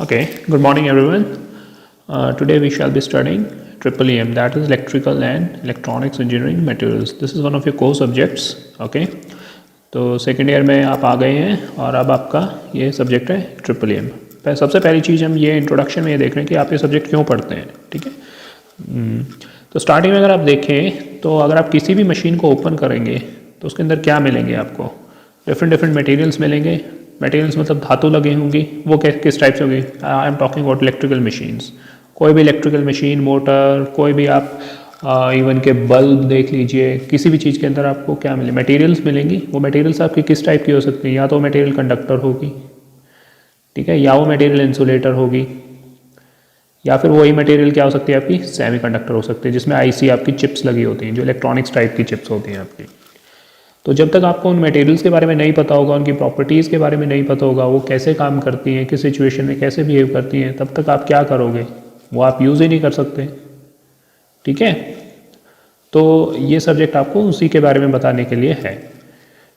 Okay, good morning everyone. Today we shall be studying Triple EM, that is Electrical and Electronics Engineering Materials. This is one of your core subjects. Okay, तो second year में आप आ गए हैं और अब आपका ये subject है ट्रिपल EM। सबसे पहली चीज़ हम ये इंट्रोडक्शन में ये देख रहे हैं कि आप ये सब्जेक्ट क्यों पढ़ते हैं। ठीक है, तो स्टार्टिंग में अगर आप देखें तो अगर आप किसी भी मशीन को ओपन करेंगे तो उसके अंदर क्या मिलेंगे आपको, डिफरेंट मटेरियल्स मिलेंगे। मटेरियल्स मतलब धातु लगे होंगी, वो किस टाइप से होगी। I am talking about electrical machines, कोई भी इलेक्ट्रिकल मशीन, मोटर, कोई भी आप इवन के बल्ब देख लीजिए, किसी भी चीज़ के अंदर आपको क्या मिले, मटेरियल्स मिलेंगी। वो मटेरियल्स आपकी किस टाइप की हो सकती हैं, या तो मटेरियल कंडक्टर होगी, ठीक है, या वो मटेरियल इंसुलेटर होगी, या फिर वही मटेरियल क्या हो सकती है आपकी सेमी कंडक्टर हो सकती है, जिसमें आईसी आपकी चिप्स लगी होती हैं, जो इलेक्ट्रॉनिक्स टाइप की चिप्स होती हैं आपकी। तो जब तक आपको उन मटेरियल्स के बारे में नहीं पता होगा, उनकी प्रॉपर्टीज़ के बारे में नहीं पता होगा, वो कैसे काम करती हैं, किस सिचुएशन में कैसे बिहेव करती हैं, तब तक आप क्या करोगे, वो आप यूज़ ही नहीं कर सकते। ठीक है, तो ये सब्जेक्ट आपको उसी के बारे में बताने के लिए है।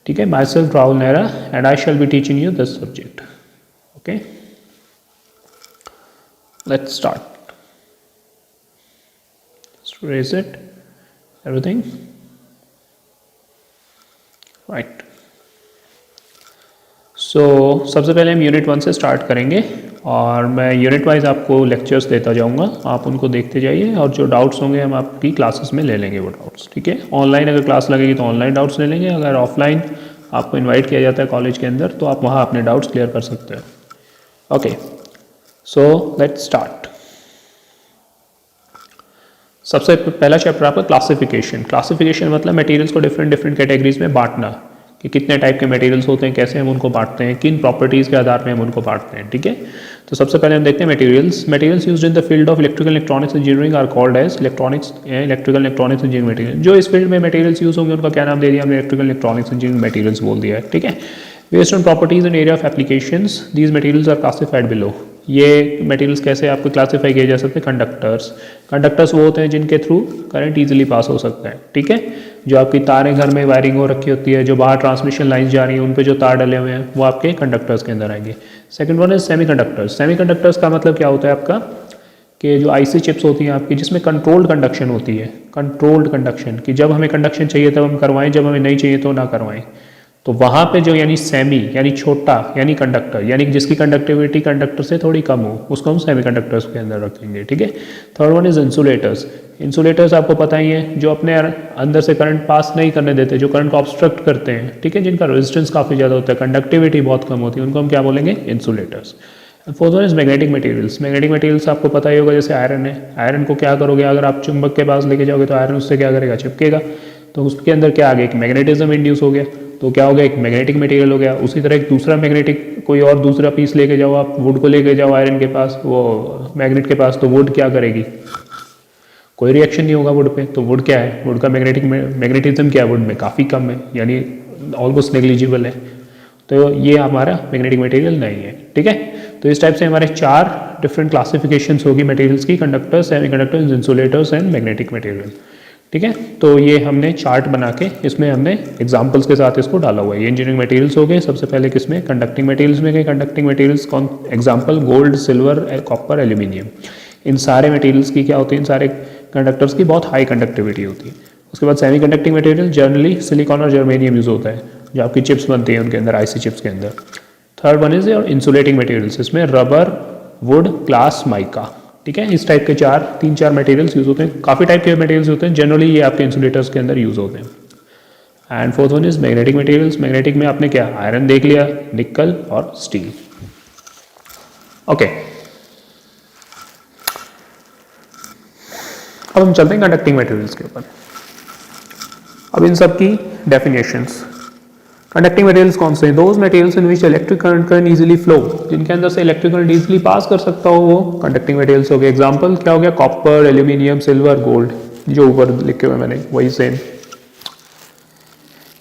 ठीक है, myself Rahul Nehra and I shall be teaching you this subject. Okay, let's start. Rage it everything right. So सबसे पहले हम यूनिट 1 से स्टार्ट करेंगे और मैं यूनिट वाइज आपको लेक्चर्स देता जाऊंगा, आप उनको देखते जाइए और जो डाउट्स होंगे हम आपकी क्लासेस में ले लेंगे वो डाउट्स। ठीक है, ऑनलाइन अगर क्लास लगेगी तो ऑनलाइन डाउट्स ले लेंगे, अगर ऑफलाइन आपको इनवाइट किया जाता है कॉलेज के अंदर तो आप वहाँ अपने डाउट्स क्लियर कर सकते हो। Okay, so let's start. सबसे पहला चैप्टर आपका क्लासिफिकेशन। क्लासिफिकेशन मतलब मटेरियल्स को डिफरेंट कैटेगरीज में बांटना, कि कितने टाइप के मटेरियल्स होते हैं, कैसे हम उनको बांटते हैं, किन प्रॉपर्टीज़ के आधार पे हम उनको बांटते हैं। ठीक है, तो सबसे पहले हम देखते हैं materials used in the field of electrical electronics engineering are called as electrical electronics engineering material. जो इस फील्ड में मटेरियल्स यूज होंगे उनका क्या नाम दे दिया हमने, इलेक्ट्रिकल इलेक्ट्रॉनिक्स इंजीनियरिंग मटेरियल्स बोल दिया है। ठीक है, based on properties and area of applications these materials are classified below. ये मटेरियल्स कैसे आपको क्लासिफाई किए जा सकते हैं, कंडक्टर्स वो होते हैं जिनके थ्रू करंट इजीली पास हो सकता है। ठीक है, जो आपकी तारें घर में वायरिंग हो रखी होती है, जो बाहर ट्रांसमिशन लाइन्स जा रही हैं उन पे जो तार डले हुए हैं वो आपके कंडक्टर्स के अंदर आएंगे। सेकंड वन इज सेमीकंडक्टर्स का मतलब क्या होता है आपका, कि जो आईसी चिप्स होती हैं आपकी जिसमें कंट्रोल्ड कंडक्शन होती है, कंट्रोल्ड कंडक्शन, कि जब हमें कंडक्शन चाहिए तब हम करवाएं, जब हमें नहीं चाहिए तो ना करवाएं। तो वहाँ पे जो यानी सेमी यानी छोटा यानी कंडक्टर, यानी जिसकी कंडक्टिविटी कंडक्टर से थोड़ी कम हो, उसको हम सेमी कंडक्टर्स के अंदर रखेंगे। ठीक है, थर्ड वन इज इंसुलेटर्स आपको पता ही है, जो अपने अंदर से करंट पास नहीं करने देते, जो करंट को ऑब्स्ट्रक्ट करते हैं। ठीक है, जिनका रेजिस्टेंस काफ़ी ज़्यादा होता है, कंडक्टिविटी बहुत कम होती है, उनको हम क्या बोलेंगे, insulators. Fourth one is magnetic materials आपको पता ही होगा, जैसे आयरन है, आयरन को क्या करोगे, अगर आप चुंबक के पास लेके जाओगे तो आयरन उससे क्या करेगा, चिपकेगा, तो उसके अंदर क्या आ गया, एक मैग्नेटिज्म इंड्यूस हो गया, तो क्या हो गया, एक मैग्नेटिक मटेरियल हो गया। उसी तरह एक दूसरा मैग्नेटिक कोई और दूसरा पीस लेके जाओ, आप वुड को लेके जाओ आयरन के पास, वो मैग्नेट के पास, तो वुड क्या करेगी, कोई रिएक्शन नहीं होगा वुड पे। तो वुड क्या है, वुड का मैग्नेटिज्म क्या है, वुड में काफ़ी कम है, यानी ऑलमोस्ट नेग्लिजिबल है, तो ये हमारा मैग्नेटिक मटेरियल नहीं है। ठीक है, तो इस टाइप से हमारे 4 डिफरेंट क्लासिफिकेशंस होगी मटेरियल्स की, conductors, semi conductors, insulators and magnetic material. ठीक है, तो ये हमने चार्ट बना के इसमें हमने एग्जांपल्स के साथ इसको डाला हुआ है। ये इंजीनियरिंग मटेरियल्स हो गए। सबसे पहले किसमें, कंडक्टिंग मटेरियल्स में गए। कंडक्टिंग मटेरियल्स कौन, example gold, silver, copper, aluminium. इन सारे मटेरियल्स की क्या होती है, इन सारे कंडक्टर्स की बहुत हाई कंडक्टिविटी होती है। उसके बाद semi conducting material, generally silicon और जर्मेनियम यूज होता है, जो आपकी चिप्स बनती है उनके अंदर, आईसी चिप्स के अंदर। Third one is insulating materials, इसमें रबर, वुड, ग्लास, माइका। ठीक है, इस टाइप के 3-4 मटेरियल्स यूज होते हैं। काफ़ी टाइप के मटेरियल्स होते हैं, जनरली ये आपके इंसुलेटर्स के अंदर यूज होते हैं। And fourth one is magnetic materials. Magnetic में आपने क्या, आयरन देख लिया, निकल और स्टील। ओके, अब हम चलते हैं कंडक्टिंग मटेरियल्स के ऊपर। अब इन सब की डेफिनेशंस। कंडक्टिंग मटेरियल्स कौन से हैं, those materials in which electric current can easily flow, जिनके अंदर से इलेक्ट्रिक करंट इजीली पास कर सकता हो, वो कंडक्टिंग मटेरियल्स हो गए। एग्जांपल क्या हो गया, कॉपर, एल्यूमिनियम, सिल्वर, गोल्ड, जो ऊपर लिखे हुए मैंने वही सेम।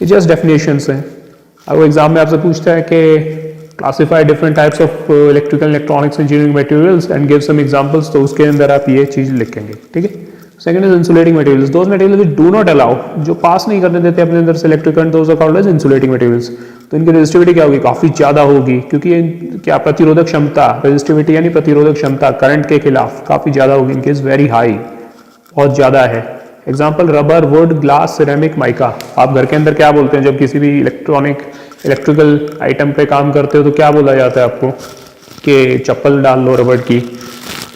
ये जस्ट डेफिनेशंस हैं। अब वो एग्जाम में आपसे पूछता है कि classify different types of electrical electronics engineering materials and give some examples, तो उसके अंदर आप ये चीज़ लिखेंगे। ठीक है, second is insulating materials, those materials which do not allow, जो पास नहीं करने देते अपने अंदर से electric current, those are called as insulating materials. तो इनकी रेजिस्टिविटी क्या होगी, काफी ज्यादा होगी, क्योंकि क्या प्रतिरोधक क्षमता, रेजिस्टिविटी यानी प्रतिरोधक क्षमता करंट के खिलाफ काफी ज्यादा होगी, इनकी इज वेरी हाई, बहुत ज्यादा है। Example rubber, would, glass, ceramic, mica. आप घर के अंदर क्या बोलते हैं जब किसी भी इलेक्ट्रिकल आइटम पे काम करते हो तो क्या बोला जाता है आपको कि चप्पल डाल लो रबर की,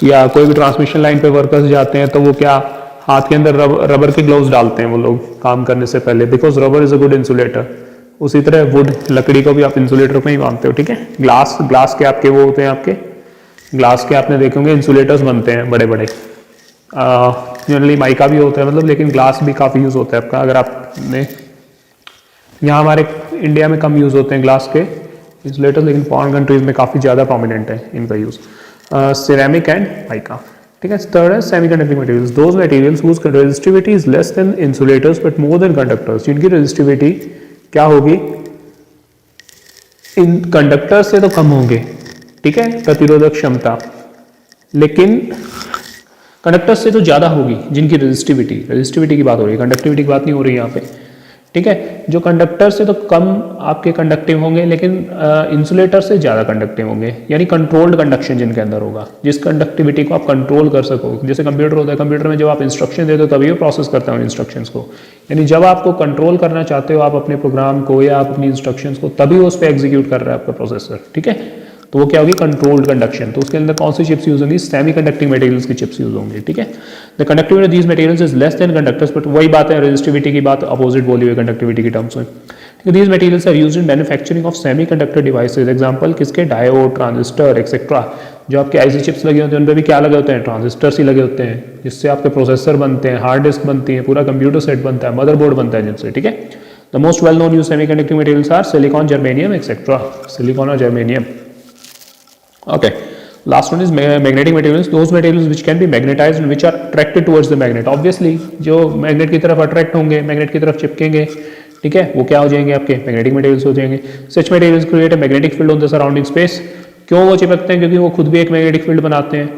या कोई भी ट्रांसमिशन लाइन पे वर्कर्स जाते हैं तो वो क्या हाथ के अंदर रबर के ग्लव्स डालते हैं वो लोग काम करने से पहले, because rubber is a good insulator. उसी तरह वुड, लकड़ी को भी आप इंसुलेटर में ही मानते हो, ठीक है। ग्लास के आपके वो होते हैं, आपके ग्लास के आपने देखे होंगे इंसुलेटर्स बनते हैं बड़े बड़े, जनरली माइका भी होता है मतलब, लेकिन ग्लास भी काफ़ी यूज़ होता है आपका। अगर आपने यहाँ हमारे इंडिया में कम यूज़ होते हैं ग्लास के इंसुलेटर्स, लेकिन फॉरेन कंट्रीज में काफ़ी ज़्यादा प्रोमिनेंट है इनका यूज़। सिरेमिक एंड माइका, ठीक है। थर्ड है semiconducting materials, those materials whose resistivity is less than insulators but more than conductors, जिनकी रेजिस्टिविटी क्या होगी, इन कंडक्टर से तो कम होंगे, ठीक है, प्रतिरोधक क्षमता, लेकिन कंडक्टर से तो ज्यादा होगी जिनकी रेजिस्टिविटी की बात हो रही है, कंडक्टिविटी की बात नहीं हो रही यहाँ पे, ठीक है। जो कंडक्टर से तो कम आपके कंडक्टिव होंगे, लेकिन इंसुलेटर से ज़्यादा कंडक्टिव होंगे, यानी कंट्रोल्ड कंडक्शन जिनके अंदर होगा, जिस कंडक्टिविटी को आप कंट्रोल कर सको। जैसे कंप्यूटर होता है, कंप्यूटर में जब आप इंस्ट्रक्शन देते हो तभी वो प्रोसेस करता है उन इंस्ट्रक्शंस को, यानी जब आपको कंट्रोल करना चाहते हो आप अपने प्रोग्राम को या आप अपनी इंस्ट्रक्शंस को, तभी वो उस पर एग्जीक्यूट कर रहा है आपका प्रोसेसर, ठीक है। तो वो क्या होगी, कंट्रोल्ड कंडक्शन। तो उसके अंदर कौन सी चिप्स यूज होंगी, सेमी कंडक्टिंग मटेरियल्स की चिप्स यूज होंगी, ठीक है। The conductivity of these materials is less then conductors, but वही बात है, रेजिस्टिविटी की बात अपोजिट बोली हुई कंडक्टिविटी की टर्म्स में। These materials are used in manufacturing of semi conductor devices, example किसके, डायोड, ट्रांजिस्टर एक्सेट्रा। जो आपके आईसी चिप्स लगे होते हैं उन पर भी क्या लगे होते हैं, ट्रांजिस्टर्स ही लगे होते हैं, जिससे आपके प्रोसेसर बनते हैं, हार्ड डिस्क बनती है, पूरा कंप्यूटर सेट बनता है, मदरबोर्ड बनता है जिनसे, ठीक है। The most well known use semi conducting materials are silicon, germanium etcetera, silicon और germanium. Okay, last one is magnetic materials, those materials which can be magnetized and which are attracted towards the magnet. Obviously जो magnet की तरफ attract होंगे, magnet की तरफ चिपकेंगे, ठीक है, वो क्या हो जाएंगे, आपके मैग्नेटिक मटेरियल्स हो जाएंगे। Such materials create a magnetic field on the surrounding space. क्यों वो चिपकते हैं, क्योंकि वो खुद भी एक मैग्नेटिक फील्ड बनाते हैं,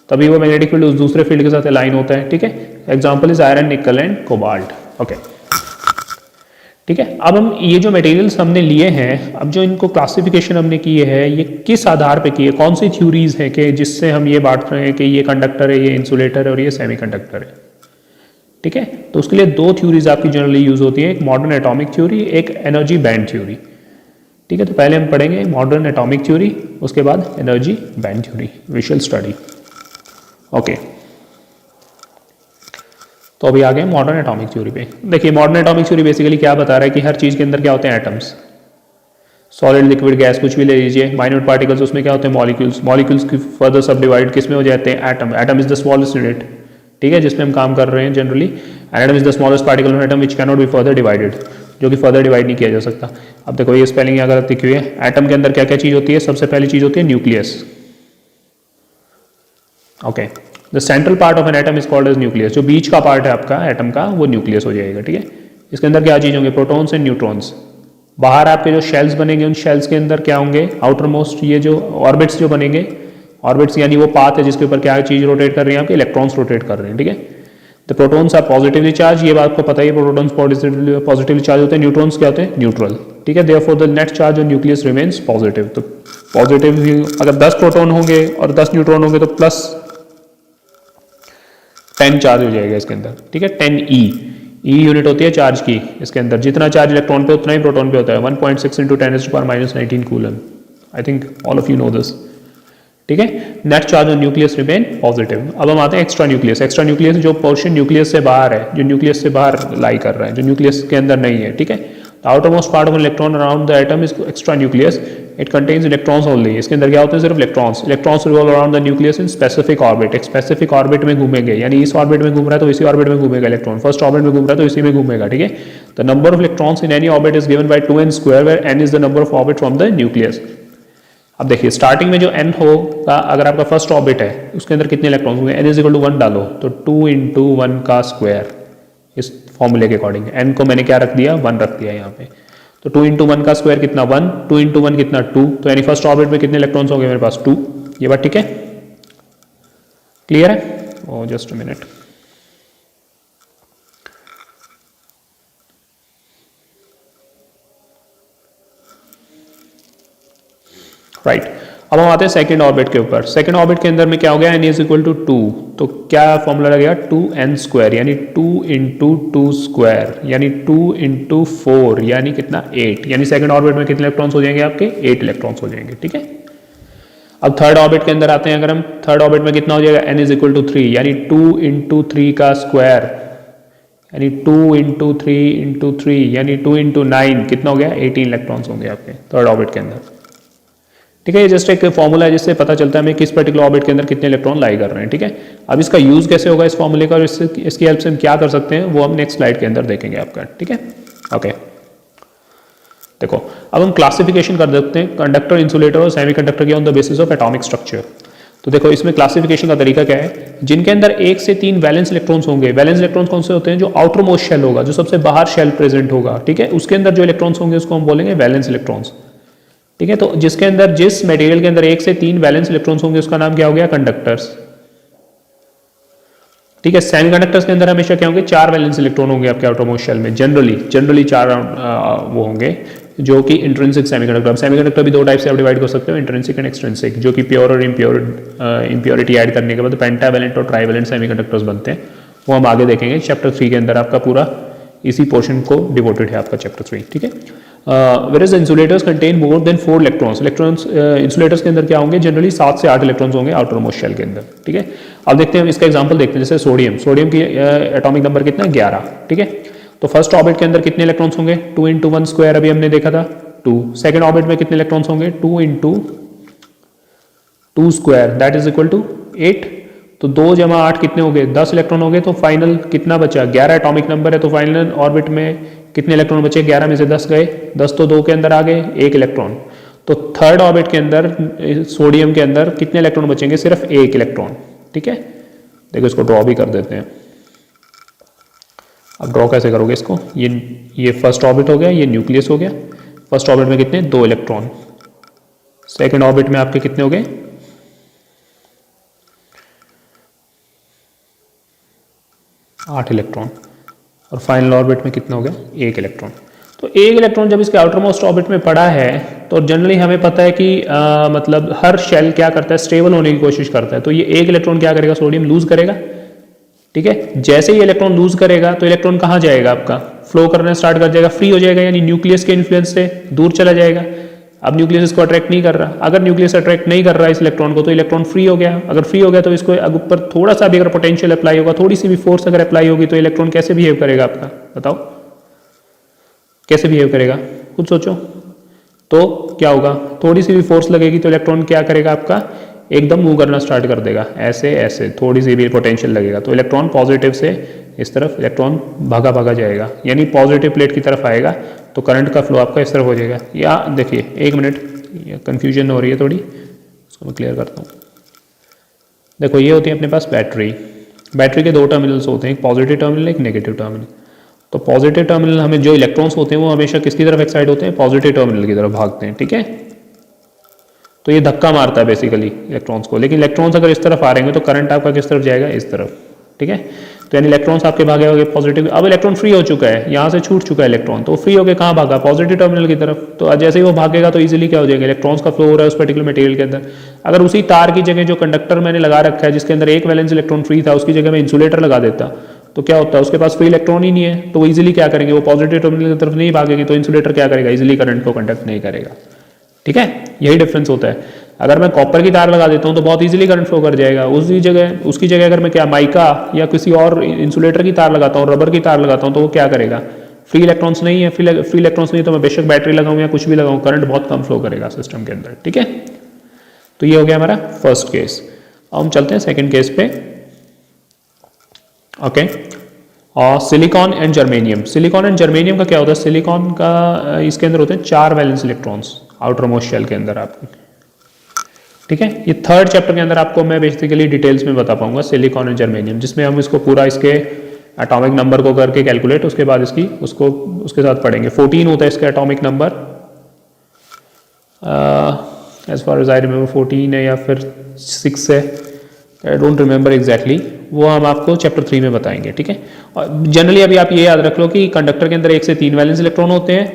तभी वो मैग्नेटिक फील्ड उस दूसरे फील्ड के साथ अलाइन होता है, ठीक है। एग्जाम्पल इज आयरन, निकल एंड कोबाल्ट, ओके, ठीक है। अब हम ये जो मटेरियल्स हमने लिए हैं, अब जो इनको क्लासिफिकेशन हमने की है, ये किस आधार पे की है, कौन सी थ्योरीज है कि जिससे हम ये बांट रहे हैं कि ये कंडक्टर है, ये इंसुलेटर है और ये सेमीकंडक्टर है, ठीक है। तो उसके लिए दो थ्योरीज आपकी जनरली यूज होती है, एक मॉडर्न एटॉमिक थ्योरी, एक एनर्जी बैंड थ्योरी, ठीक है। तो पहले हम पढ़ेंगे मॉडर्न एटॉमिक थ्योरी, उसके बाद energy band theory, we shall study, okay. तो अभी आ गए मॉडर्न एटॉमिक थ्योरी पे। देखिए मॉडर्न एटॉमिक थ्योरी बेसिकली क्या बता रहा है कि हर चीज़ के अंदर क्या होते हैं, एटम्स, सॉलिड, लिक्विड, गैस, कुछ भी ले लीजिए, माइन्यूट पार्टिकल्स, उसमें क्या होते हैं, मॉलिक्यूल्स, मॉलिक्यूल्स की फर्दर सब डिवाइड किस में हो जाते हैं, atom. Atom is the smallest unit, ठीक है, जिसमें हम काम कर रहे हैं generally. Atom is the smallest particle of atom which can not be further divided, जो कि फर्दर डिवाइड नहीं किया जा सकता। अब देखो ये स्पेलिंग यहाँ गलत लिखी हुई है। एटम के अंदर क्या क्या चीज़ होती है, सबसे पहली चीज़ होती है nucleus, okay. The central part of an atom is called as nucleus, जो बीच का पार्ट है आपका एटम का वो न्यूक्लियस हो जाएगा, ठीक है। इसके अंदर क्या चीज़ होंगे, प्रोटॉन्स एंड न्यूट्रॉन्स। बाहर आपके जो शेल्स बनेंगे, उन शेल्स के अंदर क्या होंगे, आउटर मोस्ट ये जो ऑर्बिट्स जो बनेंगे, ऑर्बिट्स यानी वो पाथ है जिसके ऊपर क्या चीज़ रोटेट कर रही है, आपके इलेक्ट्रॉन्स रोटेट कर रहे हैं, ठीक है। The protons are positively charge, ये बात को पता ही, प्रोटॉन्स पॉजिटिवली चार्ज होते हैं, न्यूट्रॉन्स क्या होते हैं, न्यूट्रल, ठीक है। Therefore the net charge on nucleus remains positive. तो पॉजिटिव अगर 10 प्रोटॉन होंगे और 10 न्यूट्रॉन होंगे तो प्लस 10 चार्ज हो जाएगा इसके अंदर, ठीक है। 10 ई यूनिट होती है चार्ज की, इसके अंदर जितना चार्ज इलेक्ट्रॉन पे उतना ही प्रोटॉन पे होता है। 1.6 × 10⁻⁻⁹ coulomb, I think all of you know this, ठीक है। Net charge on nucleus remain positive. अब हम आते हैं एक्स्ट्रा न्यूक्लियस। एक्स्ट्रा न्यूक्लियस जो पोर्शन न्यूक्लियस से बाहर है, जो न्यूक्लियस से बाहर लाई कर रहा है, जो न्यूक्लियस के अंदर नहीं है, ठीक है। Outer most part of an electron around the atom is extra nucleus, it contains electrons only. इसके अंदर क्या होते हैं, सिर्फ electrons. Electrons revolve around the nucleus in specific orbit, एक स्पेसिफिक ऑर्बिट में घूमेंगे, यानी इस ऑर्बिट में घूम रहा है तो इसी ऑर्बिट में घूमेगा इलेक्ट्रॉन, फर्स्ट ऑर्बिट में घूम रहा है तो इसी में घूमेगा, ठीक है। The number of electrons in any orbit is given by 2n² where n is the number of orbit from the nucleus. अब देखिए स्टार्टिंग में जो n होगा, अगर आपका फर्स्ट ऑर्बिट है उसके अंदर कितने इलेक्ट्रॉन्स होंगे, n = 1 डालो तो 2 × 1 का स्क्वायर, इस फॉर्मूले के अकॉर्डिंग n को मैंने क्या रख दिया, 1 रख दिया यहाँ पे। तो 2 × 1 का स्क्वायर कितना 1, 2 × 1 कितना 2, तो यानी फर्स्ट ऑर्बिट में कितने इलेक्ट्रॉन्स होंगे मेरे पास 2। ये बात ठीक है, क्लियर है? ओ जस्ट अ मिनट, राइट। अब हम आते हैं सेकंड ऑर्बिट के ऊपर। सेकंड ऑर्बिट के अंदर में क्या हो गया, n इज इक्वल टू 2, तो क्या फॉर्मूला लगेगा 2n स्क्वायर, यानी 2 इंटू 2 स्क्वायर, यानी 2 इंटू 4, यानी कितना 8, यानी सेकंड ऑर्बिट में कितने इलेक्ट्रॉन्स हो जाएंगे आपके 8 इलेक्ट्रॉन्स हो जाएंगे। ठीक है, अब थर्ड ऑर्बिट के अंदर आते हैं। अगर हम थर्ड ऑर्बिट में कितना हो जाएगा, n इज इक्वल टू 3, यानी 2 इंटू 3 का स्क्वायर, यानी 2 इंटू 3 इंटू 3, यानी 2 इंटू 9, कितना हो गया 18 इलेक्ट्रॉन्स होंगे आपके थर्ड ऑर्बिट के अंदर। ठीक है, ये जस्ट एक फॉर्मूला है जिससे पता चलता है हमें किस पर्टिकुलर ऑर्बिट के अंदर कितने इलेक्ट्रॉन लाई कर रहे हैं। ठीक है, अब इसका यूज कैसे होगा इस फॉर्मूले का और इसकी हेल्प से हम क्या कर सकते हैं वो हम नेक्स्ट स्लाइड के अंदर देखेंगे आपका। ठीक है, ओके, देखो अब हम क्लासिफिकेशन कर सकते हैं कंडक्टर, इंसुलेटर और सेमीकंडक्टर के on the basis of atomic structure. तो देखो इसमें क्लासिफिकेशन का तरीका क्या है, जिनके अंदर 1 से 3 वैलेंस इलेक्ट्रॉन्स होंगे। वैलेंस इलेक्ट्रॉन्स कौन से होते हैं, जो आउटर मोस्ट शेल होगा, जो सबसे बाहर शेल प्रेजेंट होगा। ठीक है, उसके अंदर जो इलेक्ट्रॉन्स होंगे उसको हम बोलेंगे वैलेंस इलेक्ट्रॉन्स। ठीक है, तो जिसके अंदर, जिस मटेरियल के अंदर 1 से 3 वैलेंस इलेक्ट्रॉन्स होंगे उसका नाम क्या हो गया, कंडक्टर्स। ठीक है, सेमीकंडक्टर्स के अंदर हमेशा क्या होंगे, 4 वैलेंस इलेक्ट्रॉन होंगे आपके आउटर मोस्ट शेल में, जनरली 4 वो होंगे जो कि इंट्रिंसिक सेमीकंडक्टर। सेमीकंडक्टर भी 2 टाइप से आप डिवाइड कर सकते हो, इंट्रिंसिक एंड एक्सट्रिंसिक, जो कि प्योर और इम्प्योरिटी ऐड करने के बाद पेंटावैलेंट और ट्राइवैलेंट सेमीकंडक्टर्स बनते हैं। वो हम आगे देखेंगे चैप्टर 3 के अंदर, आपका पूरा इसी पोर्शन को डिवोटेड है आपका चैप्टर 3। ठीक है, whereas insulators contain more than 4 electrons. Insulators के अंदर क्या होंगे, जनरली 7 से 8 इलेक्ट्रॉन्स होंगे आउटर मोस्ट शेल के अंदर। ठीक है, अब देखते हैं, हम इसका एग्जांपल देखते हैं, जैसे सोडियम की एटॉमिक नंबर कितना है 11। ठीक है, तो फर्स्ट ऑर्बिट के अंदर कितने इलेक्ट्रॉन्स होंगे, 2 इंटू 1 स्क्वायर, अभी हमने देखा था 2। सेकेंड ऑर्बिट में कितने इलेक्ट्रॉन्स होंगे, 2 into 2 square, that is equal to 8। तो 2 जमा 8 कितने हो गए, 10 इलेक्ट्रॉन हो गए। तो फाइनल कितना बचा, 11 एटॉमिक नंबर है, तो फाइनल ऑर्बिट में कितने इलेक्ट्रॉन बचे, 11 में से 10 गए, 10 तो 2 के अंदर आ गए, 1 इलेक्ट्रॉन। तो थर्ड ऑर्बिट के अंदर सोडियम के अंदर कितने इलेक्ट्रॉन बचेंगे, सिर्फ 1 इलेक्ट्रॉन। ठीक है, देखो इसको ड्रॉ भी कर देते हैं। अब ड्रॉ कैसे करोगे इसको, ये फर्स्ट ऑर्बिट हो गया, ये न्यूक्लियस हो गया। फर्स्ट ऑर्बिट में कितने, 2 इलेक्ट्रॉन। सेकेंड ऑर्बिट में आपके कितने हो गए, 8 इलेक्ट्रॉन। और फाइनल ऑर्बिट में कितना हो गया, 1 इलेक्ट्रॉन। तो 1 इलेक्ट्रॉन जब इसके आउटर मोस्ट ऑर्बिट में पड़ा है, तो जनरली हमें पता है कि मतलब हर शेल क्या करता है, स्टेबल होने की कोशिश करता है। तो ये 1 इलेक्ट्रॉन क्या करेगा, सोडियम लूज करेगा। ठीक है, जैसे ही इलेक्ट्रॉन लूज करेगा तो इलेक्ट्रॉन कहाँ जाएगा, आपका फ्लो करना स्टार्ट कर जाएगा, फ्री हो जाएगा, यानी न्यूक्लियस के इन्फ्लुएंस से दूर चला जाएगा। अब न्यूक्लियस इसको अट्रैक्ट नहीं कर रहा। अगर न्यूक्लियस अट्रैक्ट नहीं कर रहा है इस इलेक्ट्रॉन को, तो इलेक्ट्रॉन फ्री हो गया। अगर फ्री हो गया तो इसको ऊपर थोड़ा सा भी अगर पोटेंशियल अप्लाई होगा, थोड़ी सी भी फोर्स अगर अप्लाई होगी, तो इलेक्ट्रॉन कैसे बिहेव करेगा आपका, बताओ कैसे बिहेव करेगा, खुद सोचो। तो क्या होगा, थोड़ी सी भी फोर्स लगेगी तो इलेक्ट्रॉन क्या करेगा आपका, एकदम मूव करना स्टार्ट कर देगा, ऐसे ऐसे, थोड़ी सी भी पोटेंशियल लगेगा तो इलेक्ट्रॉन पॉजिटिव से इस तरफ इलेक्ट्रॉन भागा भागा जाएगा, यानी पॉजिटिव प्लेट की तरफ आएगा, तो करंट का फ्लो आपका इस तरफ हो जाएगा। या देखिए, एक मिनट, कंफ्यूजन हो रही है थोड़ी, इसको मैं क्लियर करता हूँ। देखो ये होती है अपने पास बैटरी। बैटरी के 2 टर्मिनल्स होते हैं, एक पॉजिटिव टर्मिनल, एक नेगेटिव टर्मिनल। तो पॉजिटिव टर्मिनल हमें जो इलेक्ट्रॉन्स होते हैं वो हमेशा किसकी तरफ एक्साइट होते हैं, पॉजिटिव टर्मिनल की तरफ भागते हैं। ठीक है, तो ये धक्का मारता है बेसिकली इलेक्ट्रॉन्स को, लेकिन इलेक्ट्रॉन्स अगर इस तरफ आ रहे हैं तो करंट आपका किस तरफ जाएगा, इस तरफ। ठीक है, तो यानी इलेक्ट्रॉन्स आपके भागे होंगे पॉजिटिव। अब इलेक्ट्रॉन फ्री हो चुका है, यहाँ से छूट चुका है इलेक्ट्रॉन, तो फ्री होकर कहाँ भागा, पॉजिटिव टर्मिनल की तरफ। तो जैसे ही वो भागेगा तो इजीली क्या हो जाएगा, इलेक्ट्रॉन्स का फ्लो हो रहा है उस पर्टिकुलर मटेरियल के अंदर। अगर उसी तार की जगह जो कंडक्टर मैंने लगा रखा है जिसके अंदर 1 वैलेंस इलेक्ट्रॉन फ्री था, उसकी जगह मैं इंसुलेटर लगा देता, तो क्या होता है, उसके पास फ्री इलेक्ट्रॉन ही नहीं है, तो वो इजीली क्या करेंगे, वो पॉजिटिव टर्मिनल की तरफ नहीं भागेगी, तो इंसुलेटर क्या करेगा, इजीली करंट को कंडक्ट नहीं करेगा। ठीक है, यही डिफरेंस होता है। अगर मैं कॉपर की तार लगा देता हूं तो बहुत इजीली करंट फ्लो कर जाएगा, उसकी जगह अगर मैं क्या माइका या किसी और इंसुलेटर की तार लगाता हूँ, रबर की तार लगाता हूँ, तो वो क्या करेगा, फ्री इलेक्ट्रॉन्स नहीं है, फ्री इलेक्ट्रॉन्स नहीं, तो मैं बेशक बैटरी लगाऊं या कुछ भी लगाऊं, करंट बहुत कम फ्लो करेगा सिस्टम के अंदर। ठीक है, तो ये हो गया हमारा फर्स्ट केस। अब हम चलते हैं सेकेंड केस पे। ओके, और silicon and germanium. Silicon and germanium का क्या होता है, सिलिकॉन का इसके अंदर होते हैं 4 valence electrons outermost shell के अंदर आपके। ठीक है, ये थर्ड चैप्टर के अंदर आपको मैं बेसिकली डिटेल्स में बता पाऊंगा सिलिकॉन एंड जर्मेनियम, जिसमें हम इसको पूरा इसके एटॉमिक नंबर को करके कैलकुलेट, उसके बाद उसके साथ पढ़ेंगे। 14 होता है इसका atomic number, as far as I remember 14 है या फिर 6 है, आई डोंट रिमेंबर एग्जैक्टली, वो हम आपको चैप्टर 3 में बताएंगे। ठीक है, और जनरली अभी आप ये याद रख लो कि कंडक्टर के अंदर 1 से 3 वैलेंस इलेक्ट्रॉन होते हैं,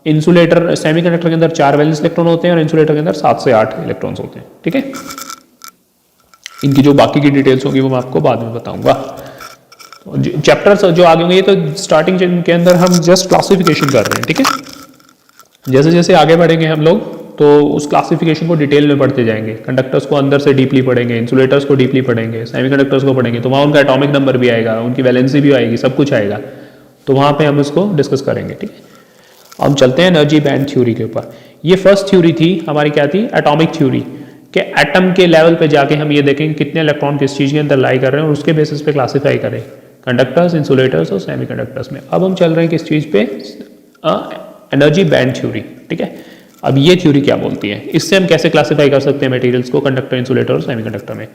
इंसुलेटर सेमीकंडक्टर के अंदर 4 वैलेंस इलेक्ट्रॉन होते हैं और इंसुलेटर के अंदर 7 से 8 इलेक्ट्रॉन्स होते हैं, ठीक है। इनकी जो बाकी की डिटेल्स होंगी वो मैं आपको बाद में बताऊंगा। चैप्टर्स जो आगे होंगे, ये तो स्टार्टिंग के अंदर हम जस्ट क्लासिफिकेशन कर रहे हैं, ठीक है। जैसे जैसे आगे बढ़ेंगे हम लोग तो उस क्लासिफिकेशन को डिटेल में पढ़ते जाएंगे। कंडक्टर्स को अंदर से डीपली पढ़ेंगे, इंसुलेटर्स को डीपली पढ़ेंगे, सेमीकंडक्टर्स को पढ़ेंगे, तो वहाँ उनका एटॉमिक नंबर भी आएगा, उनकी वैलेंसी भी आएगी, सब कुछ आएगा, तो वहाँ पे हम इसको डिस्कस करेंगे, ठीक है। हम चलते हैं एनर्जी बैंड थ्योरी के ऊपर। ये फर्स्ट थ्योरी थी हमारी, क्या थी, एटॉमिक थ्योरी, कि एटम के लेवल पे जाके हम ये देखेंगे कितने इलेक्ट्रॉन किस चीज़ के अंदर लाई कर रहे हैं और उसके बेसिस पे क्लासीफाई करें कंडक्टर्स, इंसुलेटर्स और सेमीकंडक्टर्स में। अब हम चल रहे हैं किस चीज़ पे, एनर्जी बैंड थ्योरी, ठीक है। अब ये थ्योरी क्या बोलती है, इससे हम कैसे क्लासीफाई कर सकते हैं मटेरियल्स को कंडक्टर, इंसुलेटर और सेमीकंडक्टर में।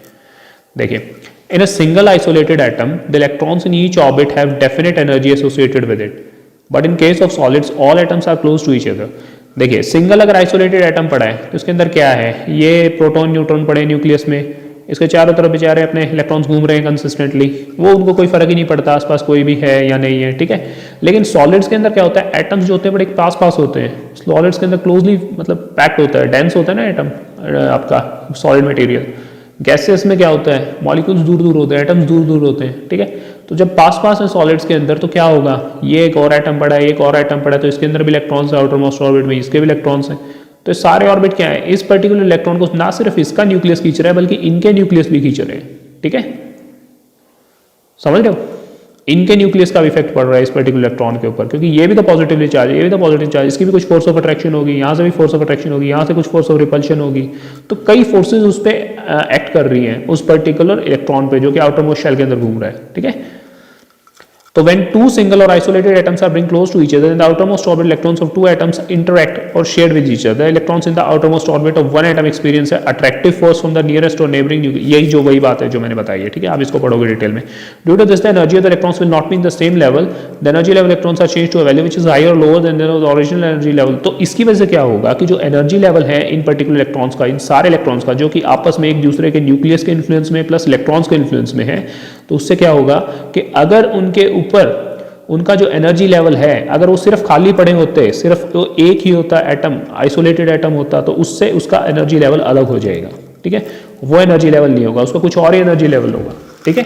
देखिए, in a single isolated atom the electrons in each orbit have definite energy associated with it, but in case of solids all atoms are close to each other. देखिए, single अगर isolated atom पड़ा है तो उसके अंदर क्या है, ये प्रोटॉन न्यूट्रॉन पड़े न्यूक्लियस में, इसके चारों तरफ बेचारे अपने इलेक्ट्रॉन्स घूम रहे हैं कंसिस्टेंटली, वो उनको कोई फर्क ही नहीं पड़ता आसपास कोई भी है या नहीं है, ठीक है। लेकिन सॉलिड्स के अंदर क्या होता है, एटम्स जो होते हैं बड़े पास पास होते हैं, सॉलिड्स के अंदर क्लोजली मतलब पैक्ड होता है, डेंस होता है ना एटम आपका सॉलिड मटेरियल। गैसेस में क्या होता है, मॉलिक्यूल्स दूर दूर होते हैं, एटम्स दूर दूर होते हैं, ठीक है। तो जब पास पास है सॉलिड्स के अंदर तो क्या होगा, ये एक और एटम पड़ा है, एक और एटम पड़ा है, तो इसके अंदर भी इलेक्ट्रॉन्स है, आउटर मोस्ट ऑर्बिट में इसके भी इलेक्ट्रॉन्स हैं, तो सारे ऑर्बिट क्या है, इस पर्टिकुलर इलेक्ट्रॉन को ना सिर्फ इसका न्यूक्लियस खींच रहा है बल्कि इनके न्यूक्लियस भी खींच रहे हैं, ठीक है, समझ रहे हो। इनके न्यूक्लियस का भी इफेक्ट पड़ रहा है इस पर्टिकुलर इलेक्ट्रॉन के ऊपर, क्योंकि ये भी तो पॉजिटिवली चार्ज है, ये भी तो पॉजिटिव चार्ज, इसकी भी कुछ फोर्स ऑफ अट्रैक्शन होगी, यहाँ से भी फोर्स ऑफ अट्रैक्शन होगी, यहाँ से कुछ फोर्स ऑफ रिपल्शन होगी, तो कई फोर्सेज उस पर एक्ट कर रही हैं उस पर्टिकुलर इलेक्ट्रॉन पे जो कि आउटर मोस्ट शेल के अंदर घूम रहा है, ठीक है। तो when two single or isolated atoms are bring close to each other, then the outermost orbit electrons of two atoms interact or share with each other. The electrons in the outermost orbit of one atom experience an attractive force from the nearest or neighboring nucleus. यही जो वही बात है जो मैंने बताई है, ठीक है, आप इसको पढ़ोगे डिटेल में। Due to this, the energy of the electrons will not be in the same level. The energy level electrons are changed to a value which is higher or lower than the original energy level. तो इसकी वजह से क्या होगा कि जो energy level है इन particular electrons का, इन सारे इलेक्ट्रॉन्स का, जो कि आपस में एक दूसरे के न्यूक्लियस के इन्फ्लुएंस में प्लस इलेक्ट्रॉन्स के इन्फ्लुएंस में है, तो उससे क्या होगा कि अगर उनके ऊपर उनका जो एनर्जी लेवल है, अगर वो सिर्फ खाली पड़े होते, सिर्फ तो एक ही होता एटम, आइसोलेटेड एटम होता, तो उससे उसका एनर्जी लेवल अलग हो जाएगा, ठीक है। वो एनर्जी लेवल नहीं होगा, उसका कुछ और ही एनर्जी लेवल होगा, ठीक है,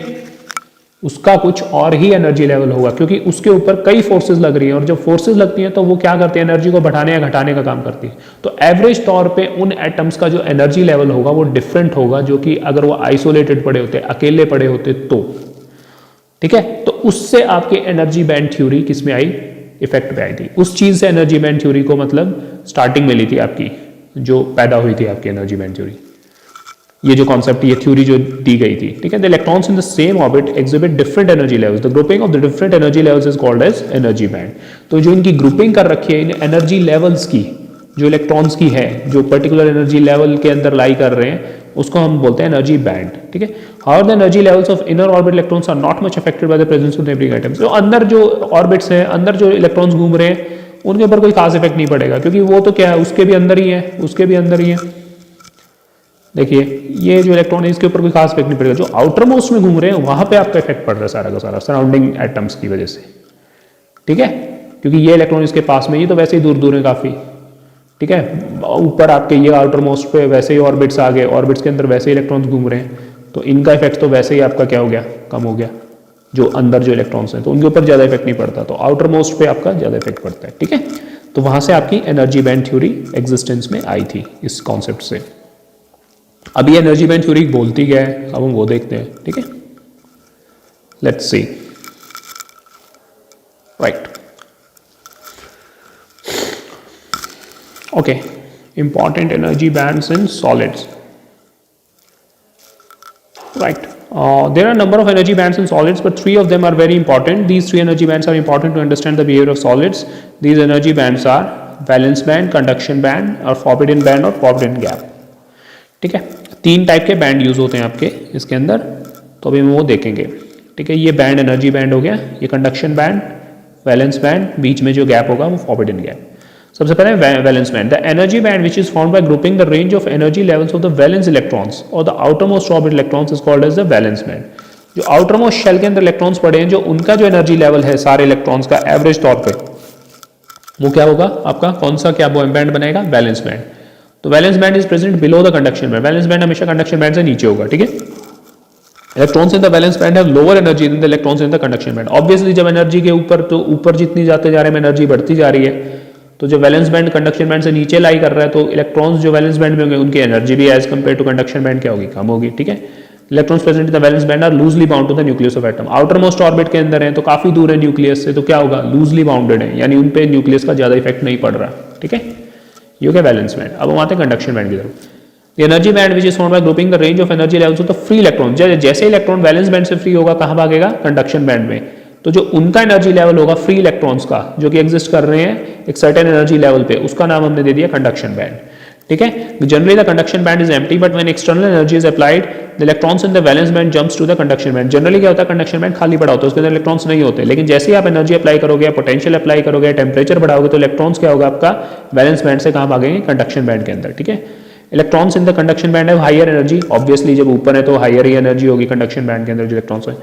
उसका कुछ और ही एनर्जी लेवल होगा, क्योंकि उसके ऊपर कई फोर्सेस लग रही हैं, और जब फोर्सेस लगती हैं तो वो क्या करती है, एनर्जी को बढ़ाने या घटाने का काम करती है। तो एवरेज तौर पे उन एटम्स का जो एनर्जी लेवल होगा वो डिफरेंट होगा, जो कि अगर वो आइसोलेटेड पड़े होते, अकेले पड़े होते तो, ठीक है। तो उससे आपके एनर्जी बैंड थ्योरी किस में आई, इफेक्ट पे आई थी, उस चीज से एनर्जी बैंड थ्योरी को मतलब स्टार्टिंग में ली थी आपकी, जो पैदा हुई थी आपकी एनर्जी बैंड थ्योरी, ये जो कॉन्सेप्ट, ये थ्योरी जो दी गई थी, ठीक है। The electrons in the same orbit exhibit different energy levels, the grouping of the different energy levels is called as energy band. तो जो इनकी ग्रुपिंग कर रखी है इन एनर्जी लेवल्स की, जो इलेक्ट्रॉन्स की है, जो पर्टिकुलर एनर्जी लेवल के अंदर लाई कर रहे हैं, उसको हम बोलते हैं एनर्जी बैंड, ठीक है। How the energy levels of inner orbit electrons are not much affected by the presence of neighbouring atoms. जो अंदर जो ऑर्बिट्स हैं, अंदर जो इलेक्ट्रॉन्स घूम रहे हैं, उनके ऊपर कोई खास इफेक्ट नहीं पड़ेगा, क्योंकि वो तो क्या है, उसके भी अंदर ही है, उसके भी अंदर ही है। देखिए, ये जो इलेक्ट्रॉन है इसके ऊपर कोई खास इफेक्ट नहीं पड़ेगा, जो आउटर मोस्ट में घूम रहे हैं वहां पे आपका इफेक्ट पड़ रहा है सारा का सारा सराउंडिंग एटम्स की वजह से, ठीक है। क्योंकि ये इलेक्ट्रॉन इसके पास में, ये तो वैसे ही दूर दूर है काफी, ठीक है। ऊपर आपके ये आउटर मोस्ट पे वैसे ही ऑर्बिट्स आ गए, ऑर्बिट्स के अंदर वैसे ही इलेक्ट्रॉन्स घूम रहे हैं, तो इनका इफेक्ट तो वैसे ही आपका क्या हो गया, कम हो गया। जो अंदर जो इलेक्ट्रॉन्स हैं तो उनके ऊपर ज्यादा इफेक्ट नहीं पड़ता, तो आउटर मोस्ट पे आपका ज्यादा इफेक्ट पड़ता है, ठीक है। तो वहां से आपकी एनर्जी बैंड थ्योरी एग्जिस्टेंस में आई थी इस कॉन्सेप्ट से। अब ये एनर्जी बैंड थ्योरी बोलती क्या है, अब हम वो देखते हैं, ठीक है। Let's see, right, okay, important energy bands in solids, right. There are a number of energy bands in solids, but 3 of them are very important. These 3 energy bands are important to understand the behavior of solids. These energy bands are valence band, conduction band और forbidden band और forbidden gap, ठीक है। 3 type के band use होते हैं आपके इसके अंदर, तो अभी हम वो देखेंगे, ठीक है। ये बैंड एनर्जी बैंड हो गया, ये कंडक्शन बैंड, वैलेंस बैंड, बीच में जो गैप होगा वो forbidden gap। सबसे पहले valence band, the energy band which is found by grouping the range of energy levels of the valence electrons और the outermost orbit electrons is called as the valence band. जो outermost shell के अंदर electrons पड़े हैं, जो उनका जो energy level है सारे इलेक्ट्रॉन्स का एवरेज तौर पे, वो क्या होगा आपका, कौन सा क्या बैंड बनेगा, वैलेंस बैंड। तो valence band is present below the conduction band, valence band हमेशा कंडक्शन बैंड से नीचे होगा, ठीक है। Electrons in the valence band have lower energy than the electrons in the conduction band. Obviously जब energy के ऊपर, तो ऊपर जितनी जाते जा रहे हैं एनर्जी बढ़ती जा रही है, तो जो वैलेंस बैंड कंडक्शन बैंड से नीचे लाई कर रहा है, तो इलेक्ट्रॉन्स जो वैलेंस बैंड में होंगे उनकी एनर्जी भी as compare to conduction band क्या होगी, कम होगी, ठीक है। Electrons present in the valence band are loosely bound to the nucleus of atom, outer most orbit के अंदर है तो काफी दूर है न्यूक्लियस से, तो क्या होगा, लूजली बाउंडेड है, यानी उन पे न्यूक्लियस का ज्यादा इफेक्ट नहीं पड़ रहा, ठीक है। ये हो गया वैलेंस बैंड। अब हम आते हैं कंडक्शन बैंड की तरफ। The energy band which is formed by grouping the range of energy levels of the free electron, जैसे इलेक्ट्रॉन वैलेंस बैंड से फ्री होगा कहाँ भागेगा, कंडक्शन बैंड में। तो जो उनका एनर्जी लेवल होगा फ्री इलेक्ट्रॉन्स का, जो कि एग्जिस्ट कर रहे हैं एक सर्टेन एनर्जी लेवल पे, उसका नाम हमने दे दिया कंडक्शन बैंड, ठीक है। Generally the conduction band is empty, but when external energy is applied the electrons in the valence band jumps to the conduction band. Generally क्या होता है, कंडक्शन बैंड खाली पड़ा होता है, उसके अंदर इलेक्ट्रॉन्स नहीं होते, लेकिन जैसे ही आप एनर्जी अप्लाई करोगे, पोटेंशियल अप्लाई करोगे, टेम्परेचर बढ़ाओगे, तो इलेक्ट्रॉन्स क्या होगा आपका, वैलेंस बैंड से कहाँ भागेंगे, कंडक्शन बैंड के अंदर, ठीक है। Electrons in the conduction band है हायर एनर्जी, ऑब्वियसली जब ऊपर है तो हायर ही एनर्जी होगी कंडक्शन बैंड के अंदर जो इलेक्ट्रॉन्स है।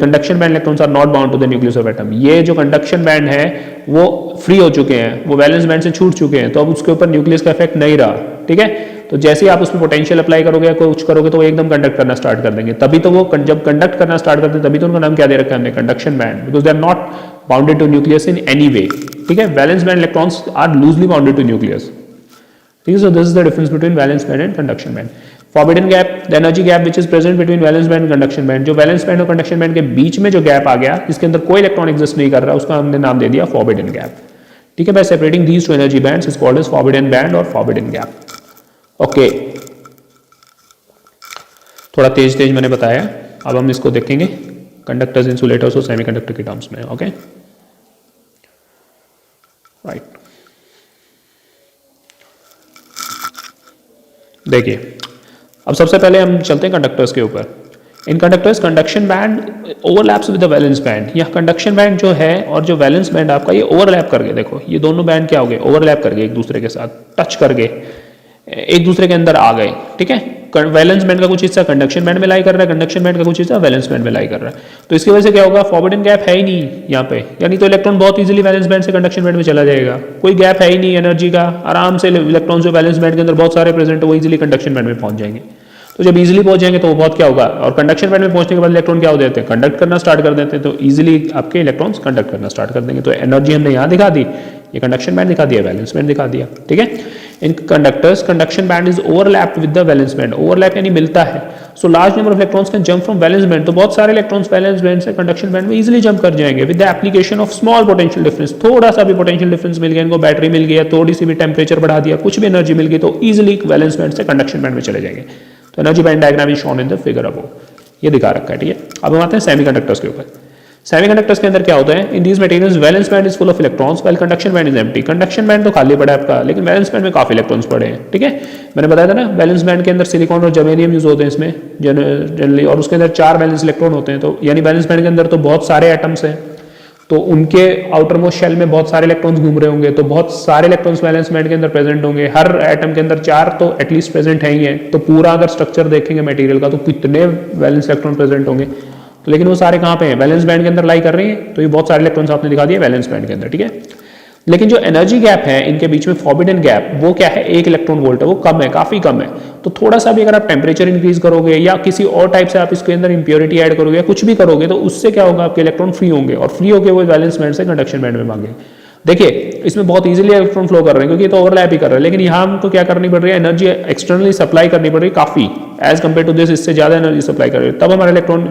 Conduction band electrons are not bound to the nucleus of atom. ये जो कंडक्शन बैंड है वो फ्री हो चुके हैं, वो वैलेंस बैंड से छूट चुके हैं, तो अब उसके ऊपर न्यूक्लियस का इफेक्ट नहीं रहा, ठीक है। तो जैसे ही आप उसमें पोटेंशियल अप्लाई करोगे या कुछ करोगे तो वो एकदम कंडक्ट करना स्टार्ट कर देंगे, तभी तो वो जब कंडक्ट करना स्टार्ट करते हैं तभी तो उनका नाम क्या दे रखा है हमने, conduction band, because they are not bounded to nucleus in any way, ठीक है। Valence band electrons are loosely bounded to nucleus, ठीक है। So this is the difference between valence band and conduction band. Forbidden gap, the energy gap which is present between valence band and conduction band. जो valence band और conduction band के बीच में जो gap आ गया, जिसके अंदर कोई इलेक्ट्रॉन एग्जिस्ट नहीं कर रहा, उसका हमने नाम दे दिया forbidden gap, ठीक है। By separating these two energy bands is called as forbidden band और forbidden gap. Okay. थोड़ा तेज तेज मैंने बताया, अब हम इसको देखेंगे कंडक्टर्स, इंसुलेटर्स और सेमीकंडक्टर के टर्म्स में, ओके, राइट। देखिए अब सबसे पहले हम चलते हैं कंडक्टर्स के ऊपर। In conductors conduction band overlaps with the valence band, यह कंडक्शन बैंड जो है और जो वैलेंस बैंड आपका ये ओवरलैप करके, देखो ये दोनों बैंड क्या हो गए, ओवरलैप करके एक दूसरे के साथ टच करके एक दूसरे के अंदर आ गए, ठीक है। वैलेंस बैंड का कुछ हिस्सा कंडक्शन बैंड में लाई कर रहा है, कंडक्शन बैंड का कुछ हिस्सा वैलेंस बैंड में लाई कर रहा है, तो इसकी वजह से क्या होगा, फॉरवर्डिंग गैप है ही नहीं यहाँ पे, यानी तो इलेक्ट्रॉन बहुत इजीली वैलेंस बैंड से कंडक्शन बैंड में चला जाएगा, कोई गैप है ही नहीं एनर्जी का, आराम से इलेक्ट्रॉन जो वैलेंस बैंड के अंदर बहुत सारे प्रेजेंट है वो इजीली कंडक्शन बैंड में पहुंच जाएंगे। तो जब इजीली पहुंच जाएंगे तो वो बहुत क्या होगा, और कंडक्शन बैंड में पहुंचने के बाद इलेक्ट्रॉन क्या हो जाते हैं, कंडक्ट करना स्टार्ट कर देते हैं, तो इजीली आपके इलेक्ट्रॉन्स कंडक्ट करना स्टार्ट कर देंगे। तो एनर्जी हमने यहाँ दिखा दी, ये कंडक्शन बैंड दिखा दिया, वैलेंस बैंड दिखा दिया, ठीक है। In conductors conduction band is overlapped with the valence band, overlap यानी मिलता है। So large number of electrons can jump from valence band, तो बहुत सारे इलेक्ट्रॉन्स वैलेंस बैंड से कंडक्शन बैंड में इजीली जंप कर जाएंगे with the application of small potential difference. थोड़ा सा भी पोटेंशियल डिफरेंस मिल गया इनको, बैटरी मिल गया, थोड़ी सी भी टेम्परेचर बढ़ा दिया, कुछ भी एनर्जी मिल गई, तो इजीली वैलेंस बैंड से कंडक्शन बैंड में चले जाएंगे। तो energy band diagram is shown in the figure above, ये दिखा रखा है, ठीक है। अब हम आते हैं सेमीकंडक्टर्स के ऊपर। सेमीकंडक्टर्स के अंदर क्या होता है, in these materials valence band is full of electrons while conduction band is empty. Conduction band तो खाली पड़ा है आपका, लेकिन वैलेंस बैंड में काफी इलेक्ट्रॉन्स पड़े हैं, ठीक है। मैंने बताया था ना, वैलेंस बैंड के अंदर सिलिकॉन और जर्मेनियम यूज होते हैं इसमें जनरली, और उसके अंदर 4 वैलेंस इलेक्ट्रॉन होते हैं, तो यानी वैलेंस बैंड के अंदर तो बहुत सारे एटम्स हैं, तो उनके आउटर मोस्ट शेल में बहुत सारे इलेक्ट्रॉन्स घूम रहे होंगे, तो बहुत सारे इलेक्ट्रॉन्स वैलेंस बैंड के अंदर प्रेजेंट होंगे, हर एटम के अंदर 4 तो एटलीस्ट प्रेजेंट है ही है, तो पूरा अगर स्ट्रक्चर देखेंगे मटेरियल का तो कितने वैलेंस इलेक्ट्रॉन प्रेजेंट होंगे, तो लेकिन वो सारे कहाँ पे हैं, वैलेंस बैंड के अंदर लाई कर रही हैं, तो ये बहुत सारे इलेक्ट्रॉन्स आपने दिखा दिए वैलेंस बैंड के अंदर, ठीक है। लेकिन जो एनर्जी गैप है इनके बीच में, फॉरबिडन गैप, वो क्या है, 1 इलेक्ट्रॉन वोल्ट है, वो कम है, काफी कम है। तो थोड़ा सा भी अगर आप टेम्परेचर इंक्रीज करोगे या किसी और टाइप से आप इसके अंदर इंप्योरिटी ऐड करोगे या कुछ भी करोगे, तो उससे क्या होगा, आपके इलेक्ट्रॉन फ्री होंगे, और फ्री होकर वो वैलेंस बैंड से कंडक्शन बैंड में भागेंगे। देखिए इसमें बहुत इजीली इलेक्ट्रॉन फ्लो कर रहे हैं क्योंकि तो ओवरलैप ही कर रहे हैं, लेकिन यहाँ हमको क्या करनी पड़ रही है, एनर्जी एक्सटर्नली सप्लाई करनी पड़ रही है काफी, एज कम्पेयर टू दिस, इससे ज्यादा एनर्जी सप्लाई कर रही है, तब हमारा इलेक्ट्रॉन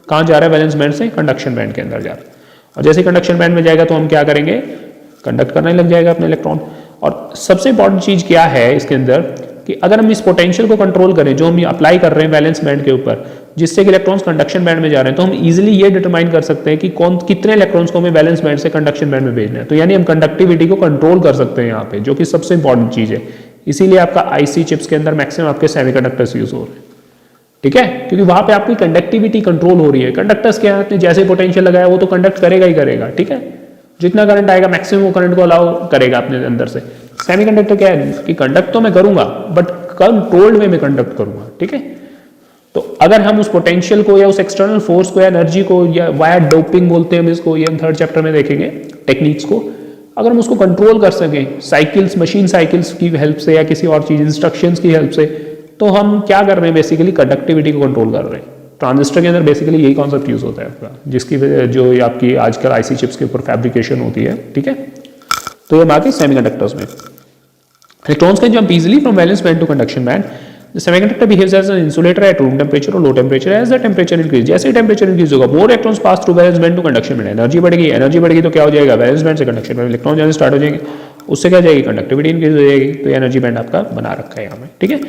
कहाँ जा रहा है, वैलेंस बैंड से कंडक्शन बैंड के अंदर जा रहा है। और जैसे कंडक्शन बैंड में जाएगा तो हम क्या करेंगे, कंडक्ट करने लग जाएगा अपने इलेक्ट्रॉन। और सबसे इंपॉर्टेंट चीज क्या है इसके अंदर कि अगर हम इस पोटेंशियल को कंट्रोल करें जो हम अप्लाई कर रहे हैं वैलेंस बैंड के ऊपर, जिससे कि इलेक्ट्रॉन्स कंडक्शन बैंड में जा रहे हैं, तो हम इजीली ये डिटरमाइन कर सकते हैं कि कितने इलेक्ट्रॉन्स को हमें वैलेंस बैंड से कंडक्शन बैंड में भेजना है। तो यानी हम कंडक्टिविटी को कंट्रोल कर सकते हैं यहाँ पे, जो कि सबसे इंपॉर्टेंट चीज है। इसीलिए आपका आईसी चिप्स के अंदर मैक्सिमम आपके सेमीकंडक्टर्स यूज हो रहे हैं, ठीक है, क्योंकि वहां पे आपकी कंडक्टिविटी कंट्रोल हो रही है। कंडक्टर्स के हाथ में जैसे पोटेंशियल लगाया वो तो कंडक्ट करेगा ही करेगा, ठीक है, जितना करंट आएगा मैक्सिमम वो करंट को अलाउ करेगा अपने अंदर से। सेमीकंडक्टर क्या है कि कंडक्ट तो मैं करूंगा बट कंट्रोल्ड वे में कंडक्ट करूंगा, ठीक है। तो अगर हम उस पोटेंशियल को या उस एक्सटर्नल फोर्स को या एनर्जी को, या वायर डोपिंग बोलते हैं हम इसको, ये हम 3rd चैप्टर में देखेंगे टेक्निक्स को, अगर हम उसको कंट्रोल कर सकें साइकिल्स, मशीन साइकिल्स की हेल्प से या किसी और चीज़ इंस्ट्रक्शंस की हेल्प से, तो हम क्या कर रहे हैं, बेसिकली कंडक्टिविटी को कंट्रोल कर रहे हैं। ट्रांजिस्टर के अंदर बेसिकली यही कॉन्सेप्ट यूज होता है आपका, जिसकी वजह जो ये आपकी आजकल आईसी चिप्स के ऊपर फैब्रिकेशन होती है, ठीक है। तो ये बाकी सेमीकंडक्टर्स में electrons can jump easily from valence band to conduction band. The semiconductor behaves as an insulator at room temperature or low temperature. As the temperature increase, जैसे ही टेम्परेचर इंक्रीज होगा, more electrons pass through valence band to conduction band. Energy बढ़ेगी तो क्या हो जाएगा, valence band से conduction band electron जाने start हो जाएंगे, उससे क्या जाएगी, कंडक्टिविटी इंक्रीज हो जाएगी। तो एनर्जी बैंड आपका बना रखा है यहाँ में, ठीक है।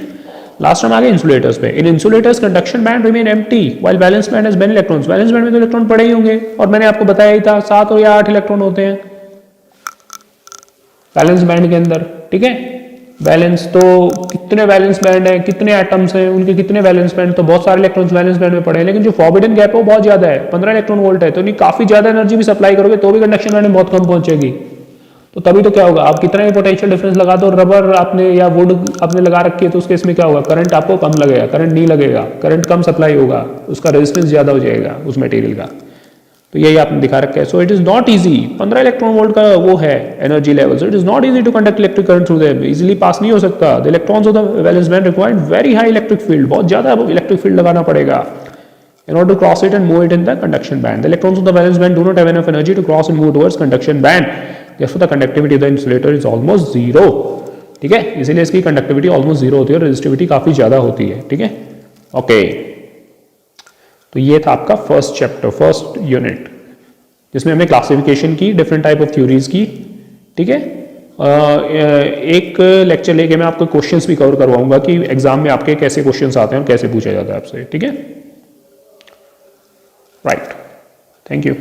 लास्ट हम आ गए इंसुलेटर्स पे। In insulators conduction band remain empty while valence band has many electrons. Valence band में तो इलेक्ट्रॉन पड़े ही होंगे, और मैंने आपको बताया ही था 7 और या 8 इलेक्ट्रॉन होते हैं वैलेंस बैंड के अंदर, ठीक है। वैलेंस तो कितने वैलेंस बैंड है, कितने एटम्स हैं, उनके कितने वैलेंस बैंड, तो बहुत सारे इलेक्ट्रॉन्स वैलेंस बैंड में पड़े हैं। लेकिन जो फॉरबिडन गैप है वो बहुत ज्यादा है, 15 इलेक्ट्रॉन वोल्ट है, तो नहीं काफी ज्यादा एनर्जी भी सप्लाई करोगे तो भी कंडक्शन बैंड में बहुत कम पहुंचेगी। तो तभी तो क्या होगा, आप कितना भी पोटेंशियल डिफरेंस लगा दो, रबर आपने या वुड आपने लगा रखी है, तो उसके इसमें क्या होगा, करंट आपको कम लगेगा, करंट नहीं लगेगा, करंट कम सप्लाई होगा, उसका रेजिस्टेंस ज्यादा हो जाएगा उस मटेरियल का। तो यही आपने दिखा रखा है। So it is not easy, 15 electron volt का वो है energy level, so it is not easy to conduct electric current through them, easily pass नहीं हो सकता। The electrons of the valence band required very high electric field, बहुत ज्यादा electric field लगाना पड़ेगा in order to cross it and move it in the conduction band. The electrons of the valence band do not have enough energy to cross and move towards conduction band. Therefore, the conductivity of the insulator is almost zero. ठीक है, इसीलिए इसकी conductivity almost zero होती है और resistivity काफी ज्यादा होती है, ठीक है। ओके, तो ये था आपका फर्स्ट चैप्टर, फर्स्ट यूनिट, जिसमें हमने क्लासिफिकेशन की, डिफरेंट टाइप ऑफ थ्योरीज की, ठीक है। एक लेक्चर लेके मैं आपको क्वेश्चंस भी कवर करवाऊंगा कि एग्जाम में आपके कैसे क्वेश्चंस आते हैं और कैसे पूछा जाता है आपसे, ठीक है। Right. Thank you.